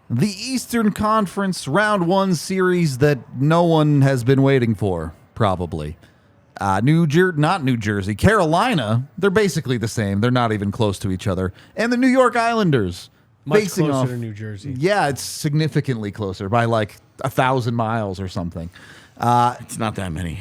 The Eastern Conference Round 1 series that no one has been waiting for, probably. Not New Jersey. Carolina, they're basically the same. They're not even close to each other. And the New York Islanders. Much closer to New Jersey. Yeah, it's significantly closer by like 1,000 miles or something. It's not that many.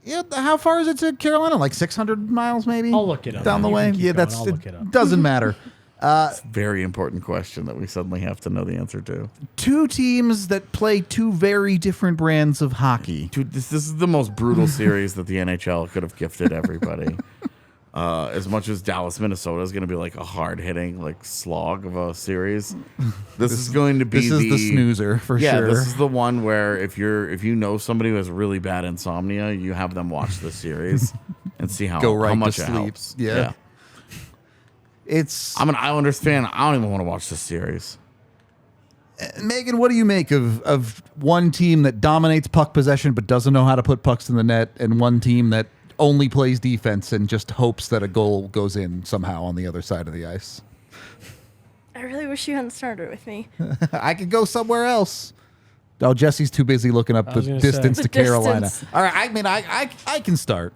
Yeah, how far is it to Carolina? Like 600 miles, maybe? I'll look it up. Down the way? Yeah, I'll look it up. Doesn't matter. It's a very important question that we suddenly have to know the answer to. Two teams that play two very different brands of hockey. Dude, this is the most brutal series that the NHL could have gifted everybody. As much as Dallas, Minnesota is going to be like a hard-hitting like slog of a series, this is going to be the snoozer for sure. Yeah, this is the one where if you know somebody who has really bad insomnia, you have them watch this series and see how much it helps. Yeah. I'm an Islanders fan. I don't even want to watch this series. Megan, what do you make of one team that dominates puck possession but doesn't know how to put pucks in the net, and one team that only plays defense and just hopes that a goal goes in somehow on the other side of the ice? I really wish you hadn't started with me. I could go somewhere else. Oh, Jesse's too busy looking up the distance to Carolina. All right, I mean, I can start.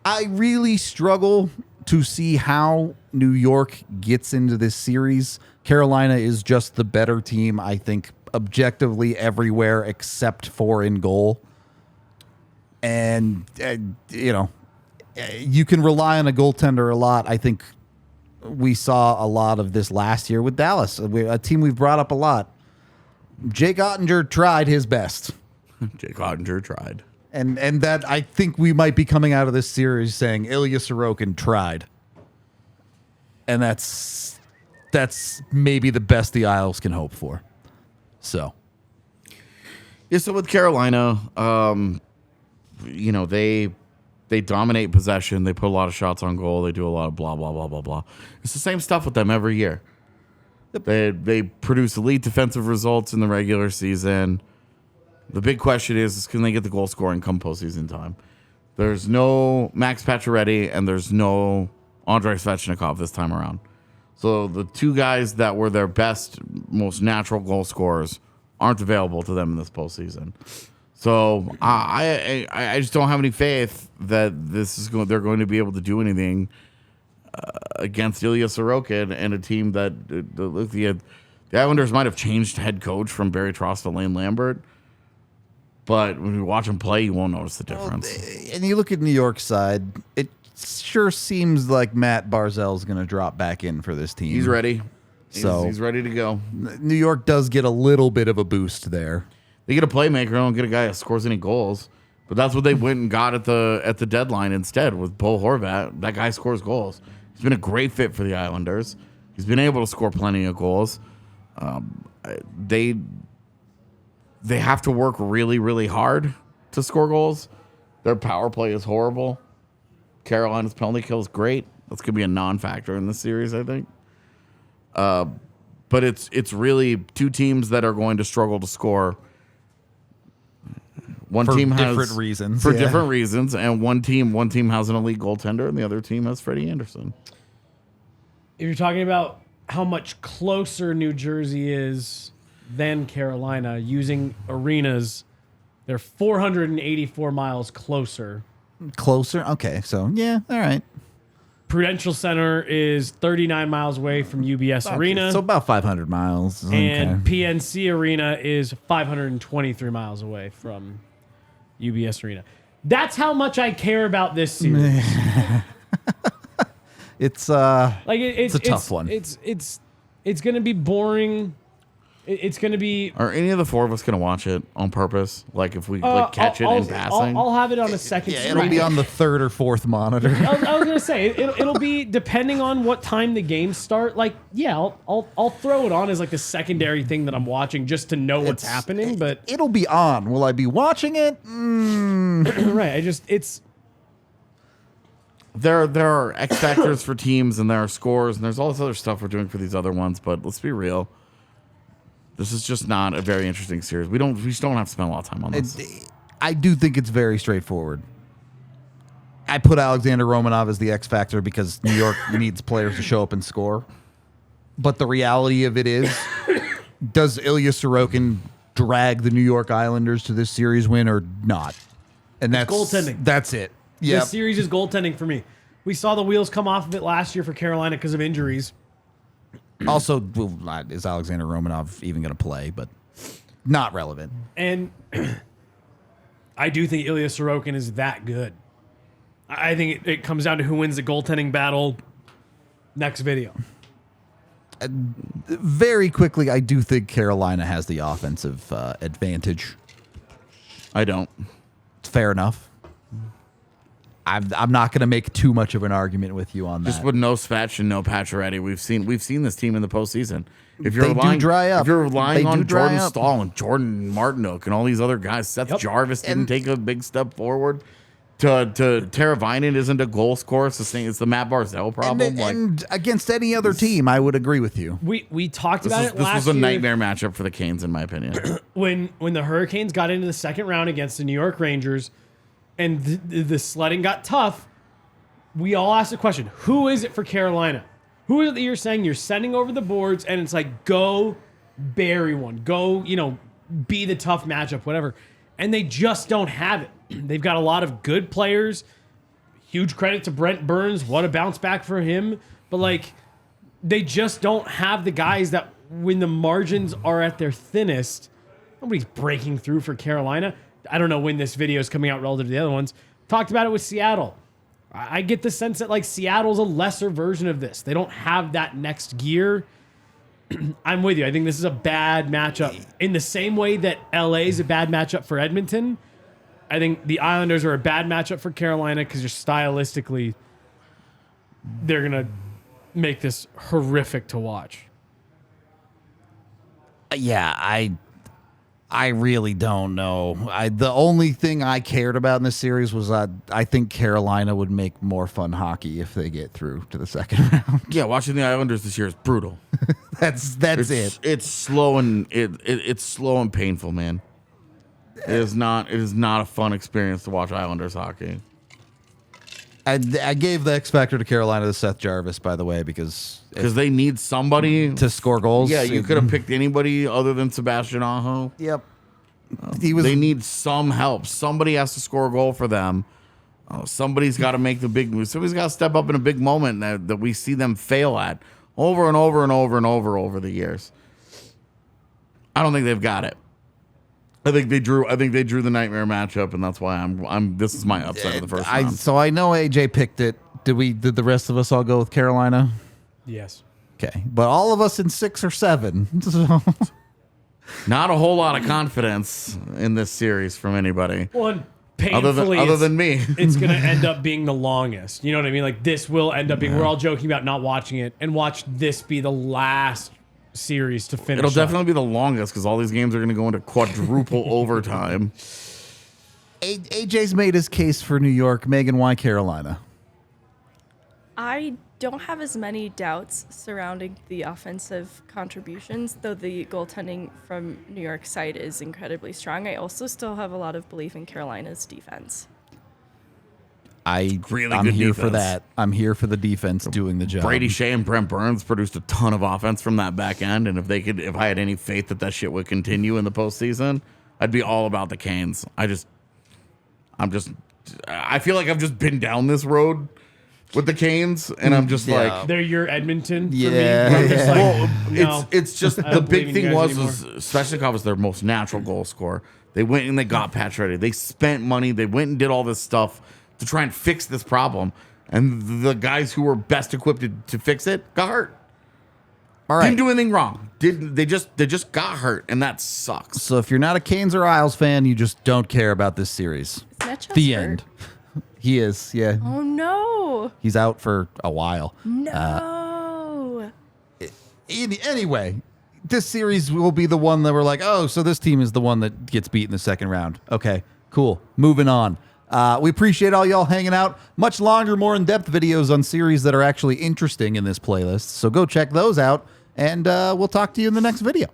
I really struggle to see how New York gets into this series. Carolina is just the better team, I think, objectively everywhere except for in goal. And, you can rely on a goaltender a lot. I think we saw a lot of this last year with Dallas, a team we've brought up a lot. Jake Ottinger tried his best. Jake Ottinger tried. And that I think we might be coming out of this series saying Ilya Sorokin tried. And that's maybe the best the Isles can hope for. So. Yeah, so with Carolina, they dominate possession. They put a lot of shots on goal. They do a lot of blah, blah, blah, blah, blah. It's the same stuff with them every year. They produce elite defensive results in the regular season. The big question is can they get the goal scoring come postseason time? There's no Max Pacioretty and there's no Andrei Svechnikov this time around. So the two guys that were their best, most natural goal scorers aren't available to them in this postseason. So I just don't have any faith that they're going to be able to do anything against Ilya Sorokin and a team that the Islanders might have changed head coach from Barry Trotz to Lane Lambert. But when you watch him play, you won't notice the difference. And you look at New York's side, it sure seems like Matt Barzal's going to drop back in for this team. He's ready. So he's ready to go. New York does get a little bit of a boost there. They get a playmaker. They don't get a guy that scores any goals. But that's what they went and got at the deadline instead with Bo Horvat. That guy scores goals. He's been a great fit for the Islanders. He's been able to score plenty of goals. They have to work really, really hard to score goals. Their power play is horrible. Carolina's penalty kill is great. That's going to be a non-factor in this series, I think. But it's really two teams that are going to struggle to score. One team has different reasons. For different reasons, and one team has an elite goaltender, and the other team has Freddie Anderson. If you're talking about how much closer New Jersey is than Carolina using arenas, they're 484 miles closer. Closer? Okay, so yeah, all right. Prudential Center is 39 miles away from UBS Arena. So about 500 miles. And PNC Arena is 523 miles away from UBS Arena. That's how much I care about this series. It's a tough one. It's going to be boring. It's going to be. Are any of the four of us going to watch it on purpose? Like if we catch it in passing? I'll have it on a second screen. It'll be on the third or fourth monitor. I was going to say, it'll be depending on what time the games start. Like, yeah, I'll throw it on as like the secondary thing that I'm watching just to know what's happening. But it'll be on. Will I be watching it? Right. There are X factors for teams, and there are scores, and there's all this other stuff we're doing for these other ones. But let's be real. This is just not a very interesting series. We just don't have to spend a lot of time on this. I do think it's very straightforward. I put Alexander Romanov as the X factor because New York needs players to show up and score. But the reality of it is Does Ilya Sorokin drag the New York Islanders to this series win or not? And that's goaltending. That's it. Yeah. This series is goaltending for me. We saw the wheels come off of it last year for Carolina because of injuries. Also, is Alexander Romanov even going to play? But not relevant. And I do think Ilya Sorokin is that good. I think it comes down to who wins the goaltending battle. Next video. Very quickly, I do think Carolina has the offensive advantage. I don't. It's fair enough. I'm not going to make too much of an argument with you on that. Just with no Spatch and no Pacioretty, we've seen this team in the postseason. If They do dry up. If you're relying They on do dry Jordan up. Stahl and Jordan Martinook and all these other guys, Seth Jarvis didn't take a big step forward. Teravainen isn't a goal scorer. It's the Matt Barzal problem. And against any other team, I would agree with you. We talked about it this last was a year nightmare matchup for the Canes, in my opinion. when the Hurricanes got into the second round against the New York Rangers and the sledding got tough. We all asked the question, who is it for Carolina? Who is it that you're saying you're sending over the boards and it's like, go bury one. Go, be the tough matchup, whatever. And they just don't have it. They've got a lot of good players. Huge credit to Brent Burns. What a bounce back for him. But, they just don't have the guys that when the margins are at their thinnest, nobody's breaking through for Carolina. I don't know when this video is coming out relative to the other ones. Talked about it with Seattle. I get the sense that Seattle's a lesser version of this. They don't have that next gear. I'm with you. I think this is a bad matchup. In the same way that LA is a bad matchup for Edmonton, I think the Islanders are a bad matchup for Carolina because stylistically, they're going to make this horrific to watch. Yeah, I really don't know. The only thing I cared about in this series was I think Carolina would make more fun hockey if they get through to the second round. Yeah, watching the Islanders this year is brutal. That's it. It's slow and it's slow and painful, man. It is not a fun experience to watch Islanders hockey. I gave the X Factor to Carolina to Seth Jarvis, by the way, because they need somebody to score goals. Yeah, you could have picked anybody other than Sebastian Aho. Yep. They need some help. Somebody has to score a goal for them. Somebody's got to make the big move. Somebody's got to step up in a big moment that we see them fail at over and over and over and over the years. I don't think they've got it. I think they drew the nightmare matchup, and that's why I'm. This is my upset of the first round. So I know AJ picked it. Did the rest of us all go with Carolina? Yes. Okay, but all of us in 6 or 7. So. Not a whole lot of confidence in this series from anybody. Well, painfully, other than me, it's going to end up being the longest. You know what I mean? This will end up being. We're all joking about not watching it, and watch this be the last series to finish. It'll definitely be the longest because all these games are going to go into quadruple overtime. AJ's made his case for New York. Megan, why Carolina? I don't have as many doubts surrounding the offensive contributions, though the goaltending from New York's side is incredibly strong. I also still have a lot of belief in Carolina's defense. I'm good here defense. for that. I'm here for the defense doing the job. Brady Shea and Brent Burns produced a ton of offense from that back end, and if I had any faith that shit would continue in the postseason, I'd be all about the Canes. I feel like I've just been down this road with the Canes, and I'm just like, they're your Edmonton. For Yeah. me. I'm just like, well, no. it's just I the don't believe big in you thing guys was Svechnikov was their most natural goal scorer. They went and they got Pacioretty. They spent money. They went and did all this stuff to try and fix this problem, and the guys who were best equipped to fix it got hurt. All right. Didn't do anything wrong. They just got hurt, and that sucks. So if you're not a Canes or Isles fan, you just don't care about this series. Is Netchuk The hurt? end. He is, yeah. Oh no! He's out for a while. No. Anyway, this series will be the one that we're like, oh, so this team is the one that gets beat in the second round. Okay, cool. Moving on. We appreciate all y'all hanging out. Much longer, more in-depth videos on series that are actually interesting in this playlist. So go check those out, and we'll talk to you in the next video.